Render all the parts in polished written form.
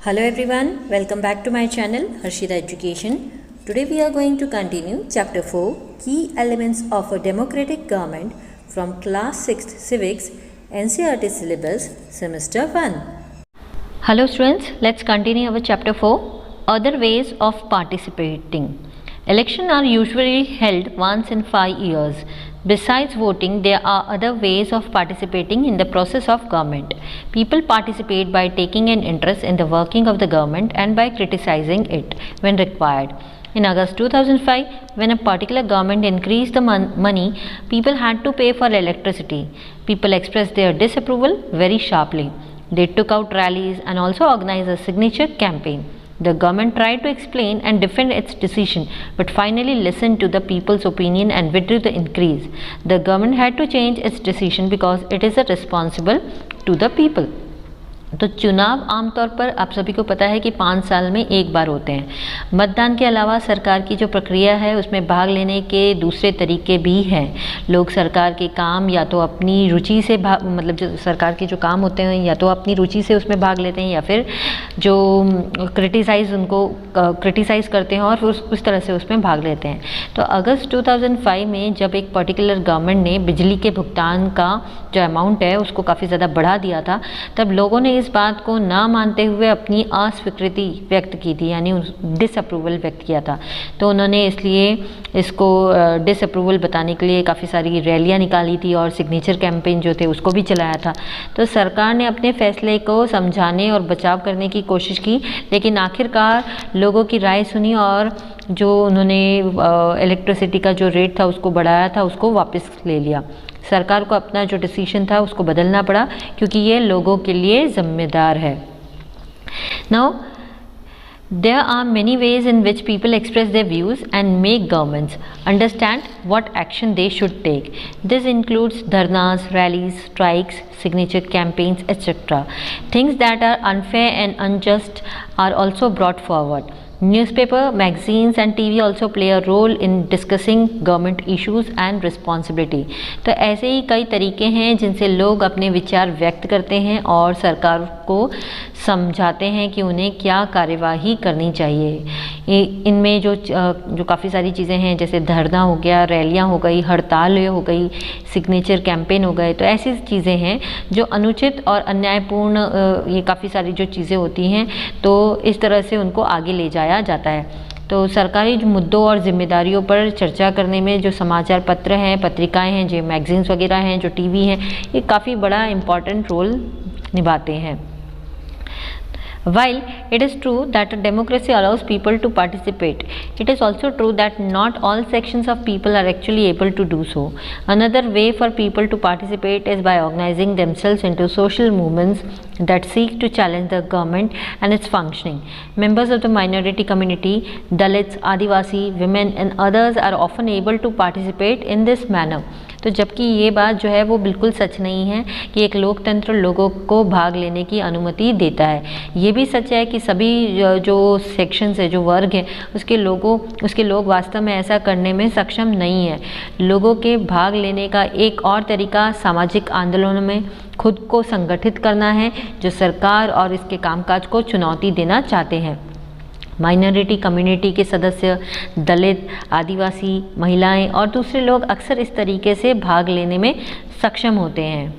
Hello everyone, welcome back to my channel Harshita Education. Today we are going to continue chapter 4 Key Elements of a Democratic Government from class 6th Civics NCERT syllabus semester 1. Hello students, let's continue our chapter 4 Other Ways of Participating. Elections are usually held once in 5 years. Besides voting, there are other ways of participating in the process of government. People participate by taking an interest in the working of the government and by criticizing it when required. In August 2005, when a particular government increased the money people had to pay for electricity, people expressed their disapproval very sharply. They took out rallies and also organized a signature campaign. The government tried to explain and defend its decision, but finally listened to the people's opinion and withdrew the increase. The government had to change its decision because it is responsible to the people. तो चुनाव आमतौर पर आप सभी को पता है कि 5 साल में एक बार होते हैं। मतदान के अलावा सरकार की जो प्रक्रिया है उसमें भाग लेने के दूसरे तरीके भी हैं। लोग सरकार के काम या तो अपनी रुचि से मतलब जो सरकार के जो काम होते हैं या तो अपनी रुचि से उसमें भाग लेते हैं या फिर जो क्रिटिसाइज़ करते हैं और उस तरह से उसमें भाग लेते हैं। तो अगस्त 2005 में जब एक पर्टिकुलर गवर्नमेंट ने बिजली के भुगतान का जो अमाउंट है उसको काफ़ी ज़्यादा बढ़ा दिया था, तब लोगों ने इस बात को ना मानते हुए अपनी अस्वीकृति व्यक्त की थी, यानी डिसअप्रूवल व्यक्त किया था। तो उन्होंने इसलिए इसको डिसअप्रूवल बताने के लिए काफ़ी सारी रैलियां निकाली थी और सिग्नेचर कैंपेन जो थे उसको भी चलाया था। तो सरकार ने अपने फैसले को समझाने और बचाव करने की कोशिश की, लेकिन आखिरकार लोगों की राय सुनी और जो उन्होंने इलेक्ट्रिसिटी का जो रेट था उसको बढ़ाया था उसको वापस ले लिया। सरकार को अपना जो डिसीजन था उसको बदलना पड़ा क्योंकि ये लोगों के लिए जिम्मेदार है। Now there are many ways in which people express their views and make governments understand what action they should take. This includes dharnas, rallies, strikes, signature campaigns, etc. Things that are unfair and unjust are also brought forward. Newspaper, magazines and TV also play a role in discussing government issues and responsibility. तो ऐसे ही कई तरीके हैं जिनसे लोग अपने विचार व्यक्त करते हैं और सरकार को समझाते हैं कि उन्हें क्या कार्यवाही करनी चाहिए। इनमें जो काफ़ी सारी चीज़ें हैं जैसे धरना हो गया, रैलियां हो गई, हड़ताल हो गई, सिग्नेचर कैंपेन हो गए, तो ऐसी चीज़ें हैं जो अनुचित और अन्यायपूर्ण ये काफ़ी सारी जो चीज़ें होती हैं तो इस तरह से उनको आगे ले जाया जाता है। तो सरकारी मुद्दों और जिम्मेदारियों पर चर्चा करने में जो समाचार पत्र हैं, पत्रिकाएं हैं, जो मैगजीन्स वगैरह हैं, जो टीवी हैं, ये काफ़ी बड़ा इम्पॉर्टेंट रोल निभाते हैं। While it is true that a democracy allows people to participate, it is also true that not all sections of people are actually able to do so. Another way for people to participate is by organizing themselves into social movements that seek to challenge the government and its functioning. Members of the minority community, Dalits, Adivasi, women and others are often able to participate in this manner. तो जबकि ये बात जो है वो बिल्कुल सच नहीं है कि एक लोकतंत्र लोगों को भाग लेने की अनुमति देता है। ये भी सच है कि सभी जो सेक्शंस है, जो वर्ग हैं, उसके लोग वास्तव में ऐसा करने में सक्षम नहीं है। लोगों के भाग लेने का एक और तरीका सामाजिक आंदोलनों में खुद को संगठित करना है जो सरकार और इसके कामकाज को चुनौती देना चाहते हैं। माइनॉरिटी कम्युनिटी के सदस्य, दलित, आदिवासी, महिलाएं और दूसरे लोग अक्सर इस तरीके से भाग लेने में सक्षम होते हैं।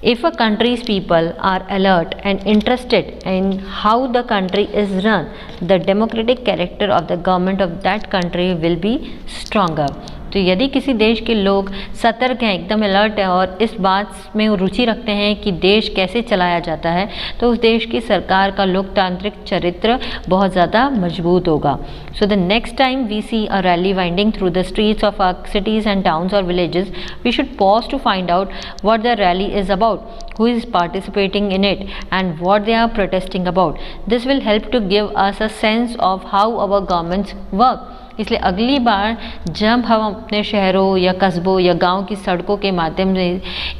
If a country's people are alert and interested in how the country is run, the democratic character of the government of that country will be stronger. तो यदि किसी देश के लोग सतर्क हैं, एकदम अलर्ट हैं और इस बात में रुचि रखते हैं कि देश कैसे चलाया जाता है, तो उस देश की सरकार का लोकतांत्रिक चरित्र बहुत ज़्यादा मजबूत होगा। So the next time we see a rally winding through the streets of our cities and towns और villages, we should pause to find out what the rally is about, who is participating in it and what they are protesting about. This will help to give us a sense of how our governments work. इसलिए अगली बार जब हम अपने शहरों या कस्बों या गांव की सड़कों के माध्यम से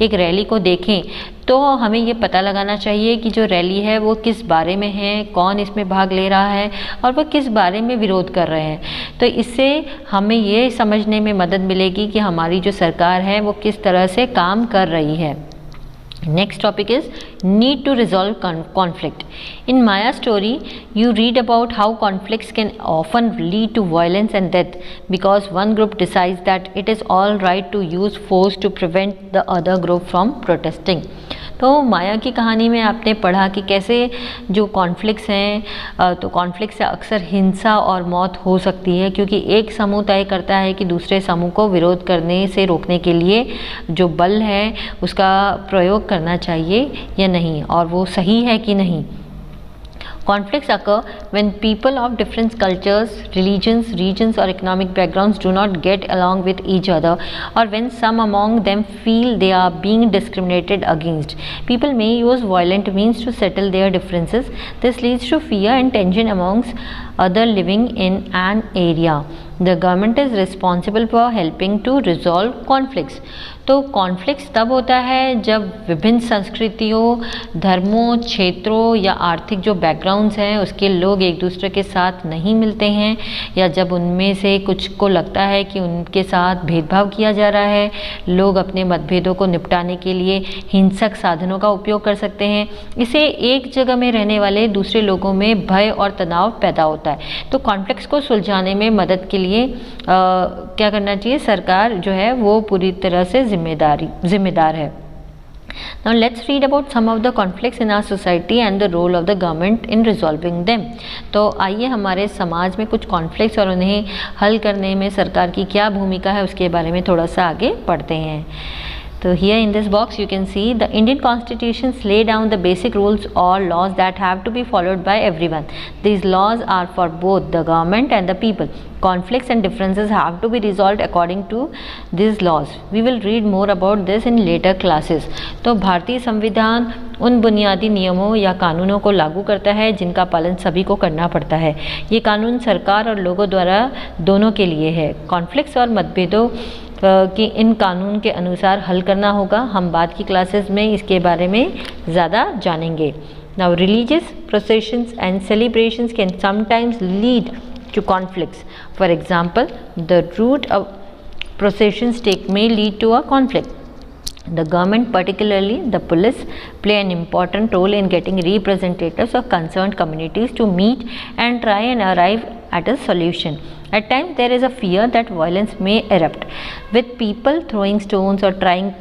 एक रैली को देखें तो हमें ये पता लगाना चाहिए कि जो रैली है वो किस बारे में है, कौन इसमें भाग ले रहा है और वह किस बारे में विरोध कर रहे हैं। तो इससे हमें ये समझने में मदद मिलेगी कि हमारी जो सरकार है वो किस तरह से काम कर रही है। Next topic is need to resolve conflict. In Maya's story, you read about how conflicts can often lead to violence and death because one group decides that it is all right to use force to prevent the other group from protesting. तो माया की कहानी में आपने पढ़ा कि कैसे जो conflicts हैं तो कॉन्फ्लिक्ट से अक्सर हिंसा और मौत हो सकती है क्योंकि एक समूह तय करता है कि दूसरे समूह को विरोध करने से रोकने के लिए जो बल है उसका प्रयोग करना चाहिए या नहीं और वो सही है कि नहीं. Conflicts occur when people of different cultures, religions, regions or economic backgrounds do not get along with each other or when some among them feel they are being discriminated against. People may use violent means to settle their differences. This leads to fear and tension amongst others living in an area. The government is responsible for helping to resolve conflicts. तो conflicts तब होता है जब विभिन्न संस्कृतियों, धर्मों, क्षेत्रों या आर्थिक जो बैकग्राउंड्स हैं उसके लोग एक दूसरे के साथ नहीं मिलते हैं या जब उनमें से कुछ को लगता है कि उनके साथ भेदभाव किया जा रहा है. लोग अपने मतभेदों को निपटाने के लिए हिंसक साधनों का उपयोग कर सकते हैं. इससे एक जगह में रहने वाले दूसरे लोगों में भय और तनाव पैदा होता है. तो कॉन्फ्लिक्ट्स को सुलझाने में मदद के लिए क्या करना चाहिए, सरकार जो है वो पूरी तरह से जिम्मेदार है. Now let's read about some of the conflicts in our society and the role of the government in resolving them. तो आइए हमारे समाज में कुछ कॉन्फ्लिक्ट्स और उन्हें हल करने में सरकार की क्या भूमिका है उसके बारे में थोड़ा सा आगे पढ़ते हैं. So here in this box you can see the Indian constitutions lay down the basic rules or laws that have to be followed by everyone. These laws are for both the government and the people. Conflicts and differences have to be resolved according to these laws. We will read more about this in later classes. तो भारतीय संविधान उन बुनियादी नियमों या कानूनों को लागू करता है जिनका पालन सभी को करना पड़ता है. ये कानून सरकार और लोगों द्वारा दोनों के लिए है. कॉन्फ्लिक्ट्स और मतभेदों कि इन कानून के अनुसार हल करना होगा. हम बाद की क्लासेस में इसके बारे में ज़्यादा जानेंगे. Now religious processions and celebrations can sometimes lead to conflicts. For example, the route of processions may lead to a conflict. The government, particularly the police, play an important role in getting representatives of concerned communities to meet and try and arrive at a solution. At times there is a fear that violence may erupt, with people throwing stones or trying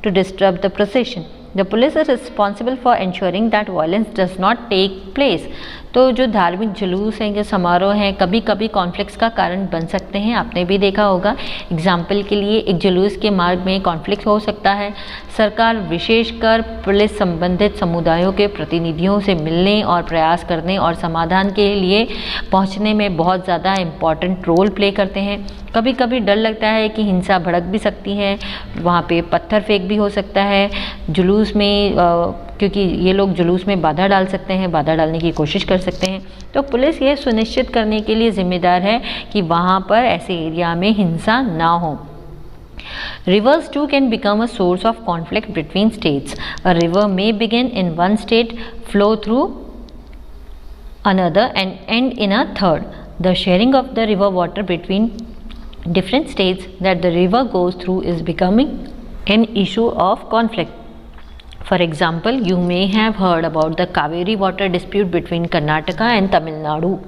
to disrupt the procession. The police is responsible for ensuring that violence does not take place. तो जो धार्मिक जुलूस हैं या समारोह हैं कभी कभी कॉन्फ्लिक्ट्स का कारण बन सकते हैं. आपने भी देखा होगा. एग्जाम्पल के लिए एक जुलूस के मार्ग में कॉन्फ्लिक्ट हो सकता है. सरकार विशेषकर पुलिस संबंधित समुदायों के प्रतिनिधियों से मिलने और प्रयास करने और समाधान के लिए पहुंचने में बहुत ज़्यादा इम्पॉर्टेंट रोल प्ले करते हैं. कभी कभी डर लगता है कि हिंसा भड़क भी सकती है, वहाँ पे पत्थर फेंक भी हो सकता है जुलूस में, क्योंकि ये लोग जुलूस में बाधा डाल सकते हैं, बाधा डालने की कोशिश कर सकते हैं. तो पुलिस ये सुनिश्चित करने के लिए जिम्मेदार है कि वहाँ पर ऐसे एरिया में हिंसा ना हो. Rivers too can become a source of conflict between states. A river may begin in one state, flow through another and end in a third. The sharing of the river water between different states that the river goes through is becoming an issue of conflict. For example, you may have heard about the Kaveri water dispute between Karnataka and Tamil Nadu.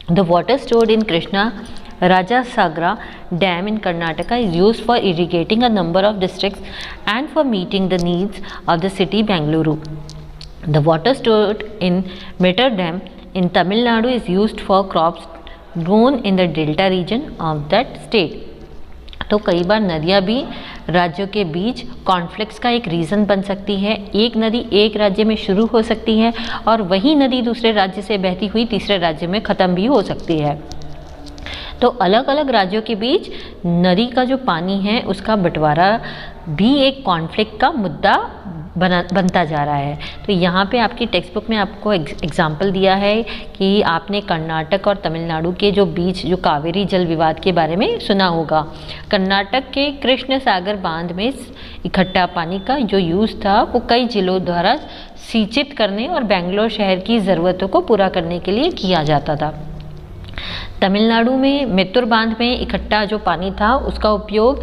The water stored in Krishna Rajasagra Dam in Karnataka is used for irrigating a number of districts and for meeting the needs of the city Bangalore. The water stored in Metter Dam in Tamil Nadu is used for crops grown in the delta region of that state. तो कई बार नदियाँ भी राज्यों के बीच conflicts का एक reason बन सकती है. एक नदी एक राज्य में शुरू हो सकती है और वही नदी दूसरे राज्य से बहती हुई तीसरे राज्य में ख़त्म भी हो सकती है. तो अलग अलग राज्यों के बीच नदी का जो पानी है उसका बंटवारा भी एक कॉन्फ्लिक्ट का मुद्दा बनता जा रहा है. तो यहाँ पे आपकी टेक्स्ट बुक में आपको एग्जाम्पल दिया है कि आपने कर्नाटक और तमिलनाडु के जो बीच जो कावेरी जल विवाद के बारे में सुना होगा. कर्नाटक के कृष्ण सागर बांध में इकट्ठा पानी का जो यूज़ था वो कई जिलों द्वारा सिंचित करने और बेंगलोर शहर की ज़रूरतों को पूरा करने के लिए किया जाता था. तमिलनाडु में मेत्तूर बांध में इकट्ठा जो पानी था उसका उपयोग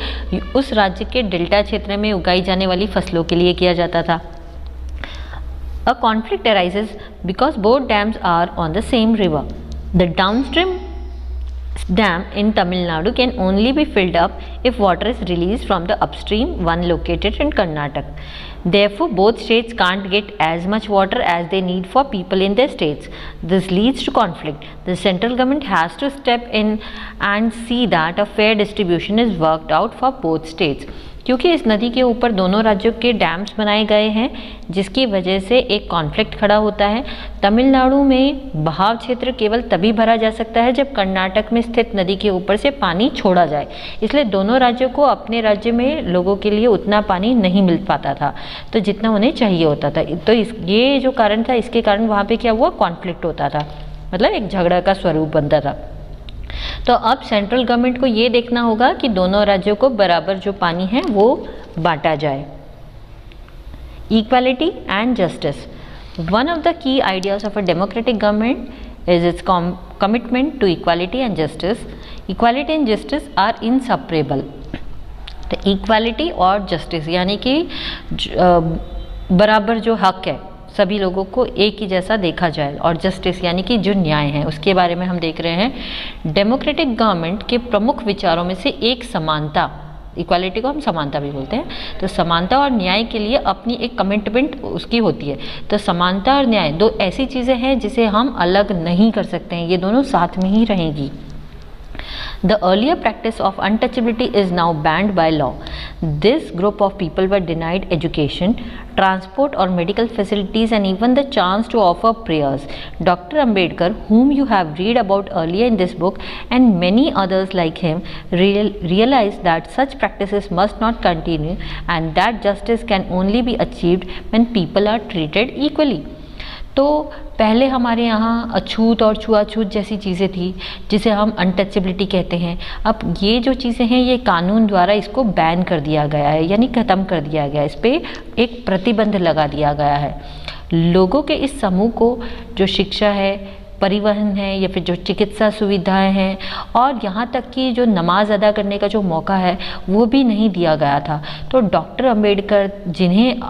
उस राज्य के डेल्टा क्षेत्र में उगाई जाने वाली फसलों के लिए किया जाता था. A conflict arises because both dams are on the same river. The downstream dam in Tamil Nadu can only be filled up if water is released from the upstream one located in Karnataka. Therefore, both states can't get as much water as they need for people in their states. This leads to conflict. The central government has to step in and see that a fair distribution is worked out for both states. क्योंकि इस नदी के ऊपर दोनों राज्यों के dams बनाए गए हैं, जिसकी वजह से एक कॉन्फ्लिक्ट खड़ा होता है। तमिलनाडु में बहाव क्षेत्र केवल तभी भरा जा सकता है जब कर्नाटक में स्थित नदी के ऊपर से पानी छोड़ा जाए। इसलिए दोनों राज्यों को अपने राज्य में लोगों के लिए उतना पानी नहीं मिल पाता था, तो जितना उन्हें चाहिए होता था। तो ये जो कारण था, इसके कारण वहाँ पे क्या हुआ, कॉन्फ्लिक्ट होता था, मतलब एक झगड़ा का स्वरूप बनता था। तो अब सेंट्रल गवर्नमेंट को ये देखना होगा कि दोनों राज्यों को बराबर जो पानी है वो बांटा जाए। Equality and justice, one of the key ideas of a democratic government is its commitment to equality and justice. Equality and justice are inseparable. तो इक्वालिटी और जस्टिस यानी कि बराबर जो हक है सभी लोगों को एक ही जैसा देखा जाए, और जस्टिस यानी कि जो न्याय है उसके बारे में हम देख रहे हैं। डेमोक्रेटिक गवर्नमेंट के प्रमुख विचारों में से एक समानता, इक्वालिटी को हम समानता भी बोलते हैं, तो समानता और न्याय के लिए अपनी एक कमिटमेंट उसकी होती है। तो समानता और न्याय दो ऐसी चीज़ें हैं जिसे हम अलग नहीं कर सकते हैं, ये दोनों साथ में ही रहेंगी। The earlier practice of untouchability is now banned by law. This group of people were denied education, transport or medical facilities and even the chance to offer prayers. Dr. Ambedkar, whom you have read about earlier in this book, and many others like him, realized that such practices must not continue and that justice can only be achieved when people are treated equally. तो पहले हमारे यहाँ अछूत और छुआछूत जैसी चीज़ें थी जिसे हम अनटचेबिलिटी कहते हैं। अब ये जो चीज़ें हैं ये कानून द्वारा इसको बैन कर दिया गया है, यानी ख़त्म कर दिया गया है, इस पर एक प्रतिबंध लगा दिया गया है। लोगों के इस समूह को जो शिक्षा है, परिवहन है या फिर जो चिकित्सा सुविधाएं हैं और यहाँ तक कि जो नमाज अदा करने का जो मौका है वो भी नहीं दिया गया था। तो डॉक्टर अम्बेडकर, जिन्हें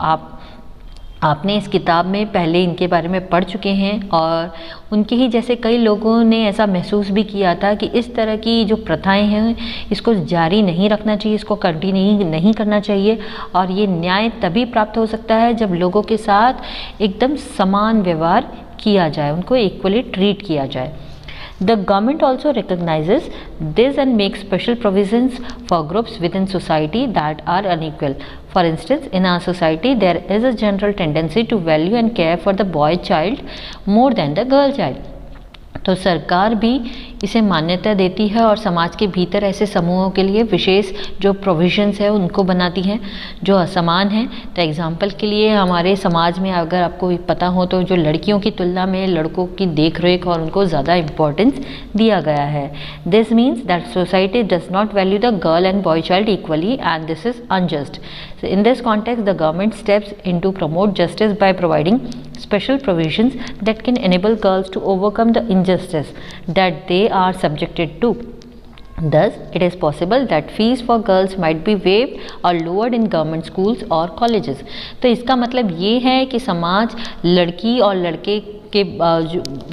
आपने इस किताब में पहले इनके बारे में पढ़ चुके हैं, और उनके ही जैसे कई लोगों ने ऐसा महसूस भी किया था कि इस तरह की जो प्रथाएं हैं इसको जारी नहीं रखना चाहिए, इसको कंटिन्यू नहीं करना चाहिए, और ये न्याय तभी प्राप्त हो सकता है जब लोगों के साथ एकदम समान व्यवहार किया जाए, उनको इक्वली ट्रीट किया जाए। The government also recognizes this and makes special provisions for groups within society that are unequal. For instance, in our society, there is a general tendency to value and care for the boy child more than the girl child. तो सरकार भी इसे मान्यता देती है और समाज के भीतर ऐसे समूहों के लिए विशेष जो प्रोविजंस है उनको बनाती हैं जो असमान हैं। तो एग्जांपल के लिए हमारे समाज में अगर आपको पता हो तो जो लड़कियों की तुलना में लड़कों की देख रेख और उनको ज़्यादा इम्पोर्टेंस दिया गया है। This means that society does not value the girl and boy child equally and this is unjust. So in this context, the government steps in to promote justice by providing special provisions that can enable girls to overcome the injustice that they are subjected to. Thus, it is possible that fees for girls might be waived or lowered in government schools or colleges. तो इसका मतलब ये है कि समाज लड़की और लड़के के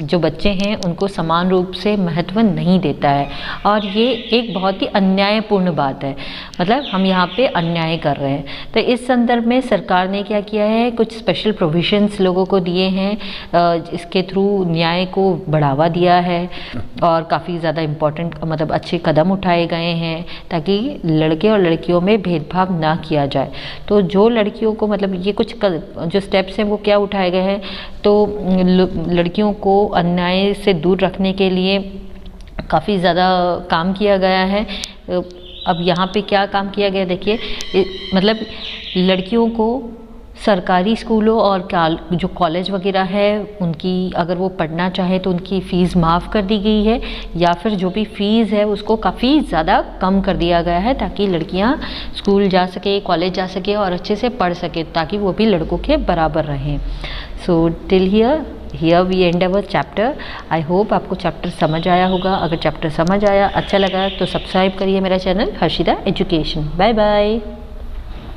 जो बच्चे हैं उनको समान रूप से महत्व नहीं देता है, और ये एक बहुत ही अन्यायपूर्ण बात है। मतलब हम यहाँ पे अन्याय कर रहे हैं। तो इस संदर्भ में सरकार ने क्या किया है, कुछ स्पेशल प्रोविजंस लोगों को दिए हैं, इसके थ्रू न्याय को बढ़ावा दिया है और काफ़ी ज़्यादा इम्पोर्टेंट मतलब अच्छे कदम उठाए गए हैं ताकि लड़के और लड़कियों में भेदभाव ना किया जाए। तो जो लड़कियों को मतलब ये कुछ जो स्टेप्स हैं वो क्या उठाए गए हैं, तो लड़कियों को अन्याय से दूर रखने के लिए काफ़ी ज़्यादा काम किया गया है। अब यहाँ पे क्या काम किया गया देखिए, मतलब लड़कियों को सरकारी स्कूलों और जो कॉलेज वगैरह है उनकी अगर वो पढ़ना चाहे तो उनकी फ़ीस माफ़ कर दी गई है, या फिर जो भी फ़ीस है उसको काफ़ी ज़्यादा कम कर दिया गया है ताकि लड़कियां स्कूल जा सके, कॉलेज जा सके और अच्छे से पढ़ सके, ताकि वो भी लड़कों के बराबर रहें। So till here we end our chapter. I hope आपको चैप्टर समझ आया होगा। अगर चैप्टर समझ आया, अच्छा लगा तो सब्सक्राइब करिए मेरा channel Harshita education. Bye bye.